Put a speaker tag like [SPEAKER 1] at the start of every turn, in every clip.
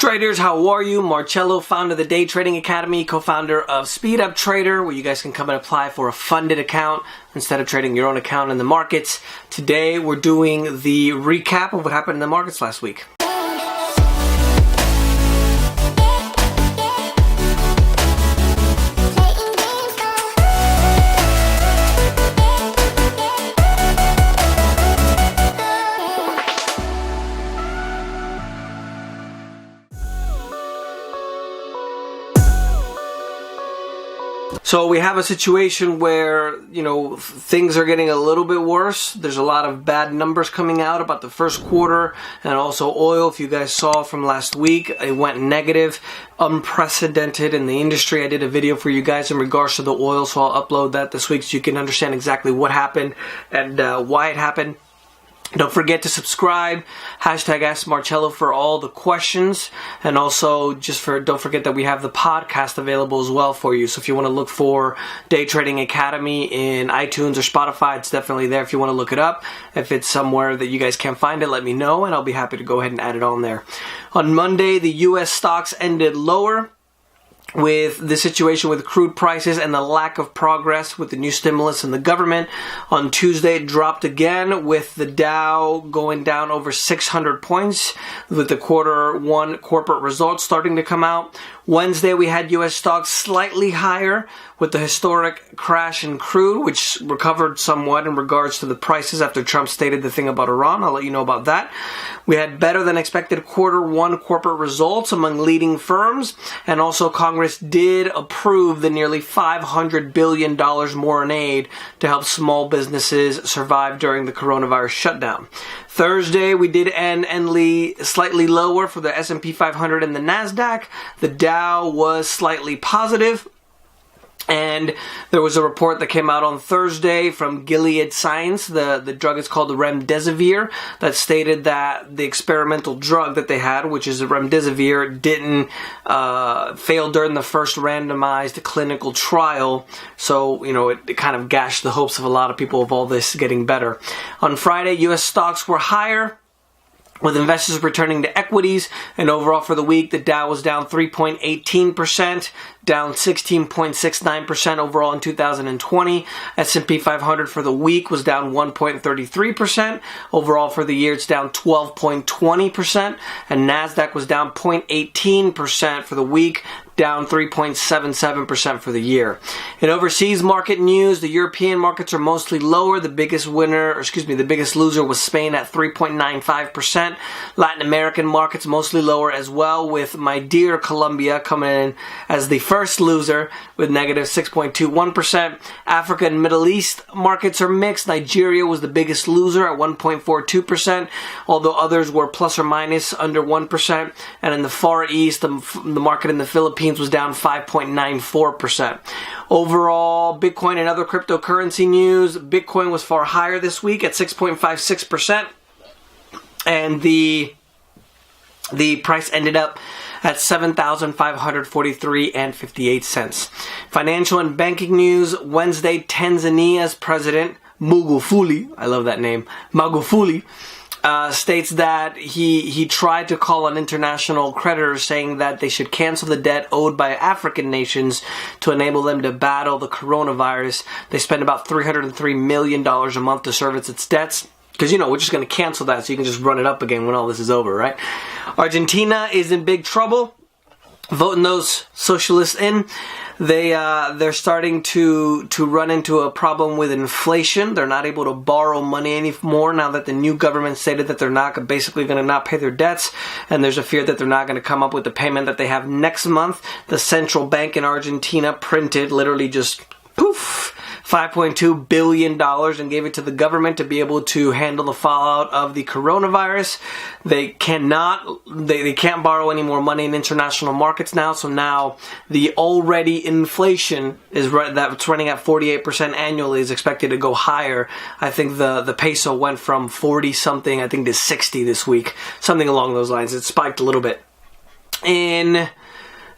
[SPEAKER 1] Traders, how are you? Marcello, founder of the Day Trading Academy, co-founder of Speed Up Trader, where you guys can come and apply for a funded account instead of trading your own account in the markets. Today, we're doing the recap of what happened in the markets last week. So we have a situation where, things are getting a little bit worse. There's a lot of bad numbers coming out about the first quarter, and also oil. If you guys saw from last week, it went negative, unprecedented in the industry. I did a video for you guys in regards to the oil, so I'll upload that this week so you can understand exactly what happened and why it happened. Don't forget to subscribe, hashtag Ask Marcello for all the questions, and also don't forget that we have the podcast available as well for you. So if you want to look for Day Trading Academy in iTunes or Spotify, it's definitely there if you want to look it up. If it's somewhere that you guys can't find it, let me know, and I'll be happy to go ahead and add it on there. On Monday, the U.S. stocks ended lower, with the situation with crude prices and the lack of progress with the new stimulus and the government. On Tuesday, it dropped again with the Dow going down over 600 points with the quarter one corporate results starting to come out. Wednesday, we had U.S. stocks slightly higher with the historic crash in crude, which recovered somewhat in regards to the prices after Trump stated the thing about Iran. I'll let you know about that. We had better than expected quarter one corporate results among leading firms, and also Congress did approve the nearly $500 billion more in aid to help small businesses survive during the coronavirus shutdown. Thursday, we did end slightly lower for the S&P 500 and the NASDAQ. The Dow was slightly positive. And there was a report that came out on Thursday from Gilead Sciences, the drug is called the remdesivir, that stated that the experimental drug that they had, which is the remdesivir, didn't fail during the first randomized clinical trial. So, it kind of gashed the hopes of a lot of people of all this getting better. On Friday, U.S. stocks were higher, with investors returning to equities, and overall for the week, the Dow was down 3.18%, down 16.69% overall in 2020. S&P 500 for the week was down 1.33%. Overall for the year, it's down 12.20%, and NASDAQ was down 0.18% for the week, down 3.77% for the year. In overseas market news, the European markets are mostly lower. The biggest loser was Spain at 3.95%. Latin American markets mostly lower as well, with my dear Colombia coming in as the first loser with negative 6.21%. Africa and Middle East markets are mixed. Nigeria was the biggest loser at 1.42%, although others were plus or minus under 1%. And in the Far East, the market in the Philippines was down 5.94%. Overall, Bitcoin and other cryptocurrency news, Bitcoin was far higher this week at 6.56%, and the price ended up at $7,543.58. Financial and banking news, Wednesday, Tanzania's president, Magufuli, I love that name, Magufuli, states that he tried to call on international creditors saying that they should cancel the debt owed by African nations to enable them to battle the coronavirus. They spend about $303 million a month to service its debts. Because, we're just going to cancel that so you can just run it up again when all this is over, right? Argentina is in big trouble. Voting those socialists in. They're starting to run into a problem with inflation. They're not able to borrow money anymore now that the new government stated that they're basically going to not pay their debts, and there's a fear that they're not going to come up with the payment that they have next month. The central bank in Argentina printed literally just poof, $5.2 billion and gave it to the government to be able to handle the fallout of the coronavirus. They can't borrow any more money in international markets now, so now the already inflation that's running at 48% annually is expected to go higher. I think the peso went from 40 something, I think, to 60 this week, something along those lines. It spiked a little bit. In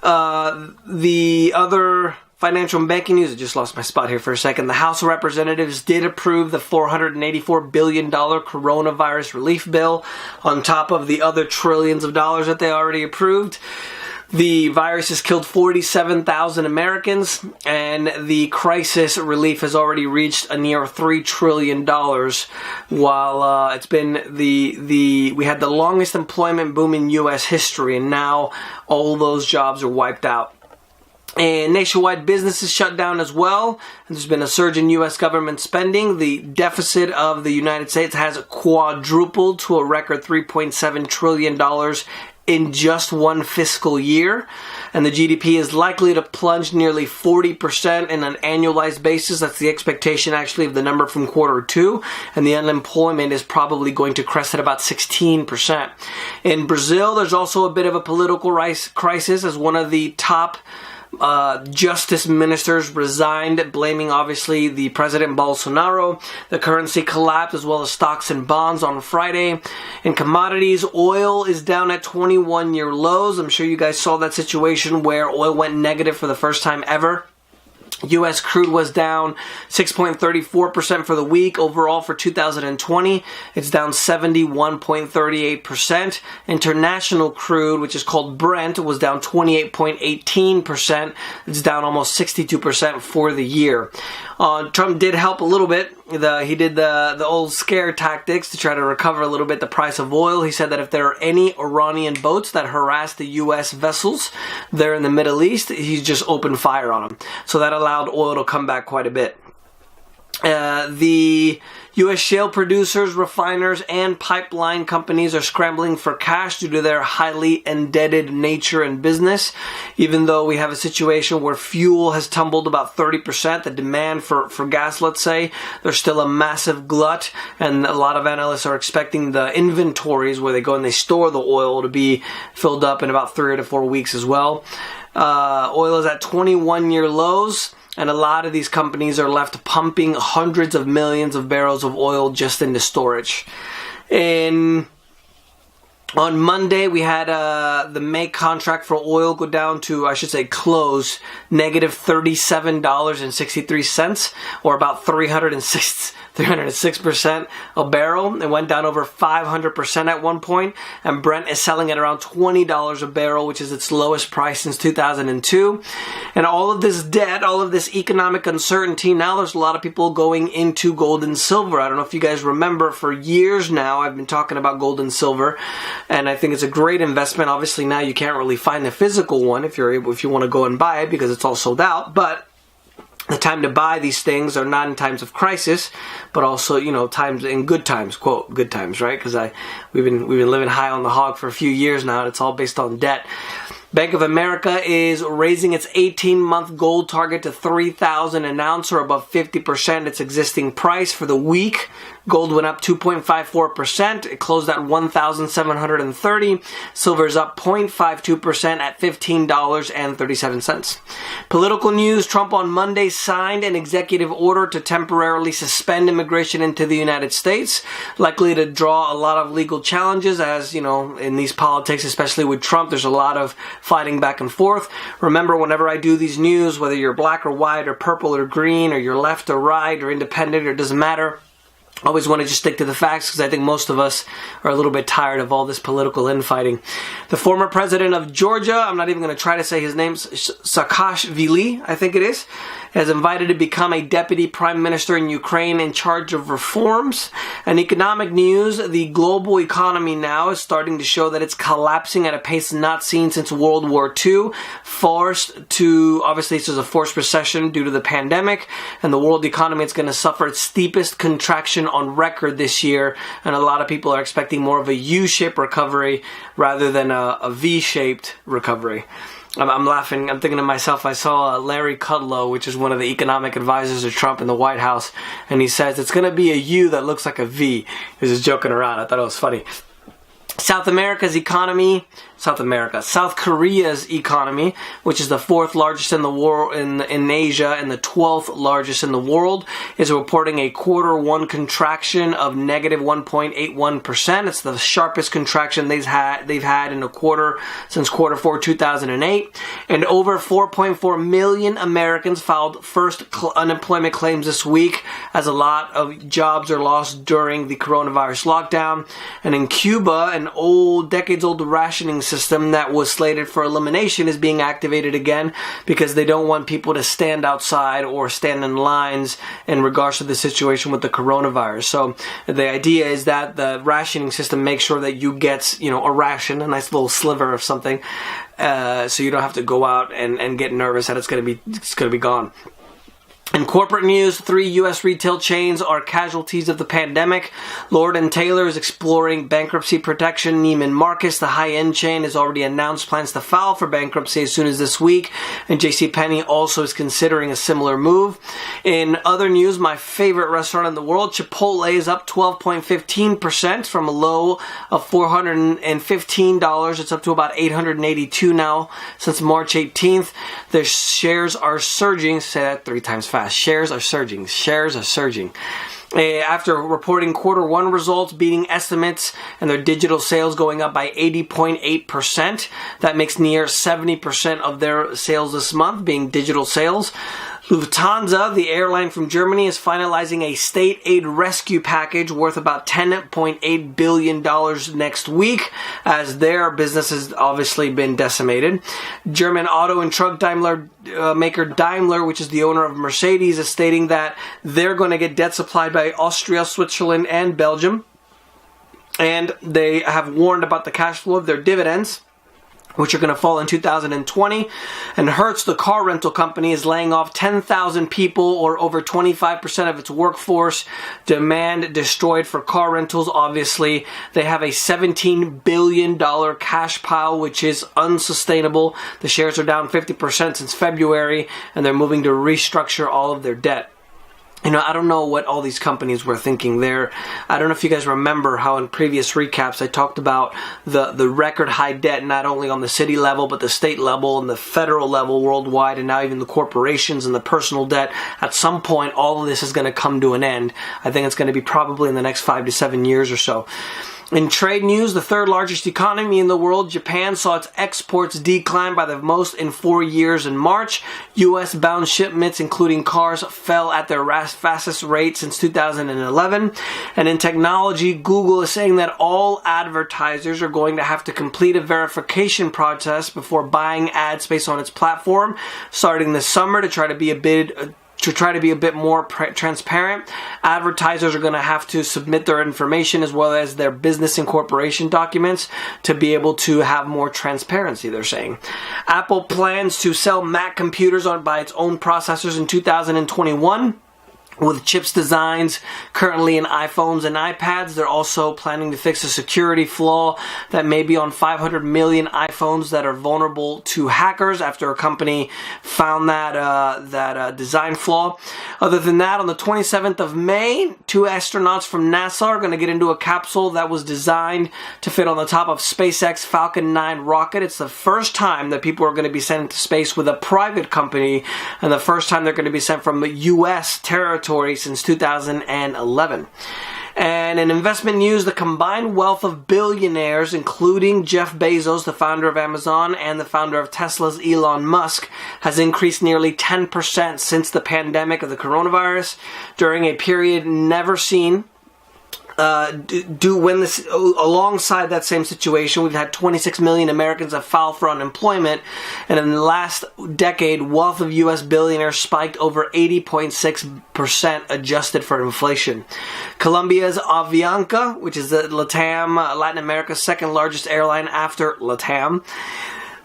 [SPEAKER 1] the other financial and banking news. I just lost my spot here for a second. The House of Representatives did approve the $484 billion coronavirus relief bill on top of the other trillions of dollars that they already approved. The virus has killed 47,000 Americans, and the crisis relief has already reached a near $3 trillion, while it's been we had the longest employment boom in U.S. history, and now all those jobs are wiped out. And nationwide businesses shut down as well. And there's been a surge in U.S. government spending. The deficit of the United States has quadrupled to a record $3.7 trillion in just one fiscal year, and the GDP is likely to plunge nearly 40% in an annualized basis. That's the expectation actually of the number from quarter 2, and the unemployment is probably going to crest at about 16%. In Brazil, there's also a bit of a political crisis as one of the top justice ministers resigned, blaming obviously the President Bolsonaro. The currency collapsed as well as stocks and bonds on Friday. In commodities, oil is down at 21-year lows. I'm sure you guys saw that situation where oil went negative for the first time ever. U.S. crude was down 6.34% for the week. Overall for 2020, it's down 71.38%. International crude, which is called Brent, was down 28.18%. It's down almost 62% for the year. Trump did help a little bit. He did the old scare tactics to try to recover a little bit the price of oil. He said that if there are any Iranian boats that harass the U.S. vessels there in the Middle East, he's just opened fire on them. So that allowed oil to come back quite a bit. The U.S. shale producers, refiners, and pipeline companies are scrambling for cash due to their highly indebted nature and business. Even though we have a situation where fuel has tumbled about 30%, the demand for gas, let's say, there's still a massive glut, and a lot of analysts are expecting the inventories where they go and they store the oil to be filled up in about 3 to 4 weeks as well. Oil is at 21-year lows. And a lot of these companies are left pumping hundreds of millions of barrels of oil just into storage. On Monday, we had the May contract for oil go down to, close, negative $37.63, or about 306% a barrel. It went down over 500% at one point, and Brent is selling at around $20 a barrel, which is its lowest price since 2002. And all of this debt, all of this economic uncertainty, now there's a lot of people going into gold and silver. I don't know if you guys remember, for years now I've been talking about gold and silver, and I think it's a great investment. Obviously now you can't really find the physical one if you want to go and buy it because it's all sold out, but the time to buy these things are not in times of crisis, but also, times in good times, quote, good times, right? Because we've been living high on the hog for a few years now, and it's all based on debt. Bank of America is raising its 18-month gold target to $3,000 an ounce, or above 50% its existing price. For the week, gold went up 2.54%. It closed at $1,730. Silver is up 0.52% at $15.37. Political news: Trump on Monday signed an executive order to temporarily suspend immigration into the United States, likely to draw a lot of legal challenges, as, in these politics, especially with Trump, there's a lot of fighting back and forth. Remember, whenever I do these news, whether you're black or white or purple or green or you're left or right or independent, or it doesn't matter, I always want to just stick to the facts because I think most of us are a little bit tired of all this political infighting. The former president of Georgia, I'm not even going to try to say his name, Saakashvili, I think it is, has invited to become a deputy prime minister in Ukraine in charge of reforms. And economic news: the global economy now is starting to show that it's collapsing at a pace not seen since World War II. Obviously this is a forced recession due to the pandemic, and the world economy is going to suffer its steepest contraction on record this year, and a lot of people are expecting more of a U-shaped recovery rather than a V-shaped recovery. I'm laughing. I'm thinking to myself, I saw Larry Kudlow, which is one of the economic advisors of Trump in the White House, and he says it's going to be a U that looks like a V. He was just joking around. I thought it was funny. South America's economy South Korea's economy, which is the 4th largest in the world in Asia and the 12th largest in the world, is reporting a Q1 contraction of negative 1.81%. It's the sharpest contraction they've had in a quarter since Q4 2008. And over 4.4 million Americans filed first unemployment claims this week, as a lot of jobs are lost during the coronavirus lockdown. And in Cuba, an decades-old rationing system that was slated for elimination is being activated again because they don't want people to stand outside or stand in lines in regards to the situation with the coronavirus. So the idea is that the rationing system makes sure that you get, a ration, a nice little sliver of something, so you don't have to go out and get nervous that it's going to be gone. In corporate news, 3 U.S. retail chains are casualties of the pandemic. Lord & Taylor is exploring bankruptcy protection. Neiman Marcus, the high-end chain, has already announced plans to file for bankruptcy as soon as this week. And JCPenney also is considering a similar move. In other news, my favorite restaurant in the world, Chipotle, is up 12.15% from a low of $415. It's up to about $882 now since March 18th. Their shares are surging. Say that 3 times fast. Shares are surging. After reporting Q1 results, beating estimates, and their digital sales going up by 80.8%. That makes near 70% of their sales this month being digital sales. Lufthansa, the airline from Germany, is finalizing a state aid rescue package worth about $10.8 billion next week, as their business has obviously been decimated. German auto and truck maker Daimler, which is the owner of Mercedes, is stating that they're going to get debt supplied by Austria, Switzerland, and Belgium. And they have warned about the cash flow of their dividends, which are going to fall in 2020. And Hertz, the car rental company, is laying off 10,000 people, or over 25% of its workforce. Demand destroyed for car rentals, obviously. They have a $17 billion cash pile, which is unsustainable. The shares are down 50% since February, and they're moving to restructure all of their debt. I don't know what all these companies were thinking there. I don't know if you guys remember how in previous recaps I talked about the record high debt, not only on the city level, but the state level and the federal level worldwide, and now even the corporations and the personal debt. At some point, all of this is going to come to an end. I think it's going to be probably in the next 5 to 7 years or so. In trade news, the 3rd largest economy in the world, Japan, saw its exports decline by the most in 4 years in March. U.S.-bound shipments, including cars, fell at their fastest rate since 2011. And in technology, Google is saying that all advertisers are going to have to complete a verification process before buying ad space on its platform, starting this summer to try to be a bit more transparent. Advertisers are going to have to submit their information as well as their business incorporation documents to be able to have more transparency, they're saying. Apple plans to sell Mac computers by its own processors in 2021. With chips designs currently in iPhones and iPads. They're also planning to fix a security flaw that may be on 500 million iPhones that are vulnerable to hackers after a company found that design flaw. Other than that, on the 27th of May, 2 astronauts from NASA are going to get into a capsule that was designed to fit on the top of SpaceX Falcon 9 rocket. It's the first time that people are going to be sent into space with a private company, and the first time they're going to be sent from the U.S. territory since 2011. And in investment news, the combined wealth of billionaires, including Jeff Bezos, the founder of Amazon, and the founder of Tesla's Elon Musk, has increased nearly 10% since the pandemic of the coronavirus, during a period never seen. Alongside that same situation, we've had 26 million Americans have filed for unemployment, and in the last decade, wealth of U.S. billionaires spiked over 80.6% adjusted for inflation. Colombia's Avianca, which is the Latin America's 2nd largest airline after LATAM,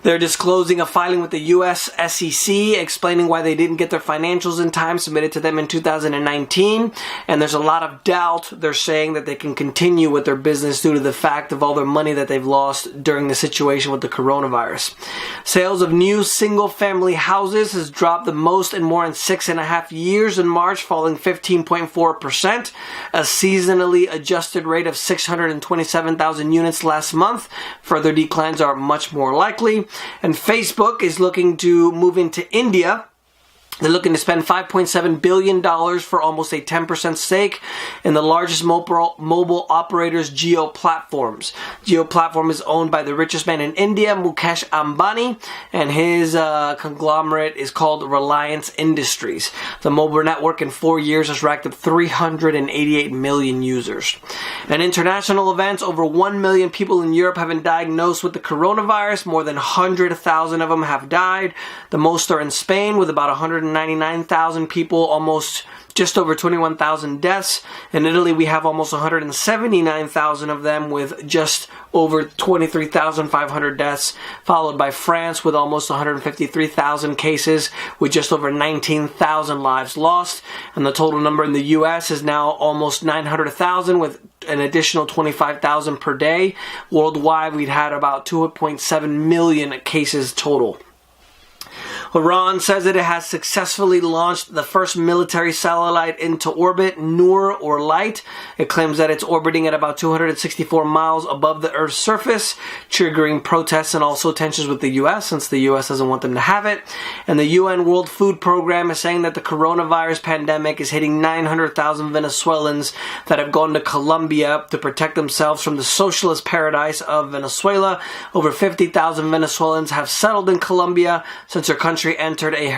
[SPEAKER 1] They're disclosing a filing with the U.S. SEC explaining why they didn't get their financials in time submitted to them in 2019. And there's a lot of doubt. They're saying that they can continue with their business due to the fact of all their money that they've lost during the situation with the coronavirus. Sales of new single-family houses has dropped the most in more than 6.5 years in March, falling 15.4%. A seasonally adjusted rate of 627,000 units last month. Further declines are much more likely. And Facebook is looking to move into India. They're looking to spend $5.7 billion for almost a 10% stake in the largest mobile operators, Jio Platforms. Jio Platform is owned by the richest man in India, Mukesh Ambani, and his conglomerate is called Reliance Industries. The mobile network in 4 years has racked up 388 million users. And international events, over 1 million people in Europe have been diagnosed with the coronavirus. More than 100,000 of them have died. The most are in Spain with about 199,000 people, almost just over 21,000 deaths. In Italy, we have almost 179,000 of them with just over 23,500 deaths, followed by France with almost 153,000 cases with just over 19,000 lives lost. And the total number in the U.S. is now almost 900,000 with an additional 25,000 per day. Worldwide, we'd had about 2.7 million cases total. Iran says that it has successfully launched the first military satellite into orbit, Noor or Light. It claims that it's orbiting at about 264 miles above the Earth's surface, triggering protests and also tensions with the U.S. since the U.S. doesn't want them to have it. And the UN World Food Program is saying that the coronavirus pandemic is hitting 900,000 Venezuelans that have gone to Colombia to protect themselves from the socialist paradise of Venezuela. Over 50,000 Venezuelans have settled in Colombia since their country entered a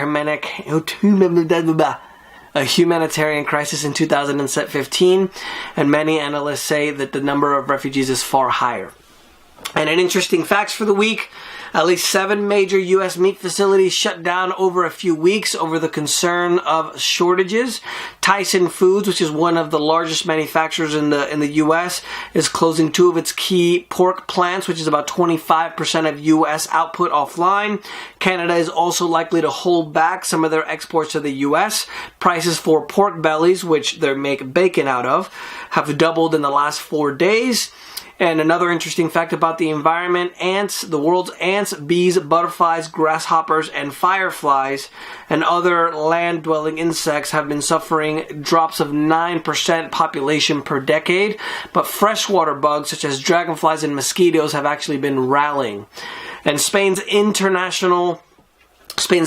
[SPEAKER 1] humanitarian crisis in 2015, and many analysts say that the number of refugees is far higher. And an interesting facts for the week: at least 7 major U.S. meat facilities shut down over a few weeks over the concern of shortages. Tyson Foods, which is one of the largest manufacturers in the U.S., is closing 2 of its key pork plants, which is about 25% of U.S. output offline. Canada is also likely to hold back some of their exports to the U.S. Prices for pork bellies, which they make bacon out of, have doubled in the last 4 days. And another interesting fact about the environment: ants, the world's ants, bees, butterflies, grasshoppers, and fireflies, and other land-dwelling insects have been suffering drops of 9% population per decade. But freshwater bugs, such as dragonflies and mosquitoes, have actually been rallying. And Spain's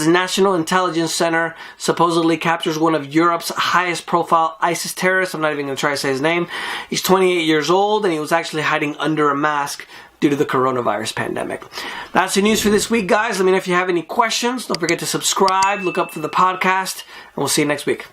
[SPEAKER 1] National Intelligence Center supposedly captures one of Europe's highest profile ISIS terrorists. I'm not even going to try to say his name. He's 28 years old and he was actually hiding under a mask due to the coronavirus pandemic. That's the news for this week, guys. Let me know if you have any questions. Don't forget to subscribe, look up for the podcast, and we'll see you next week.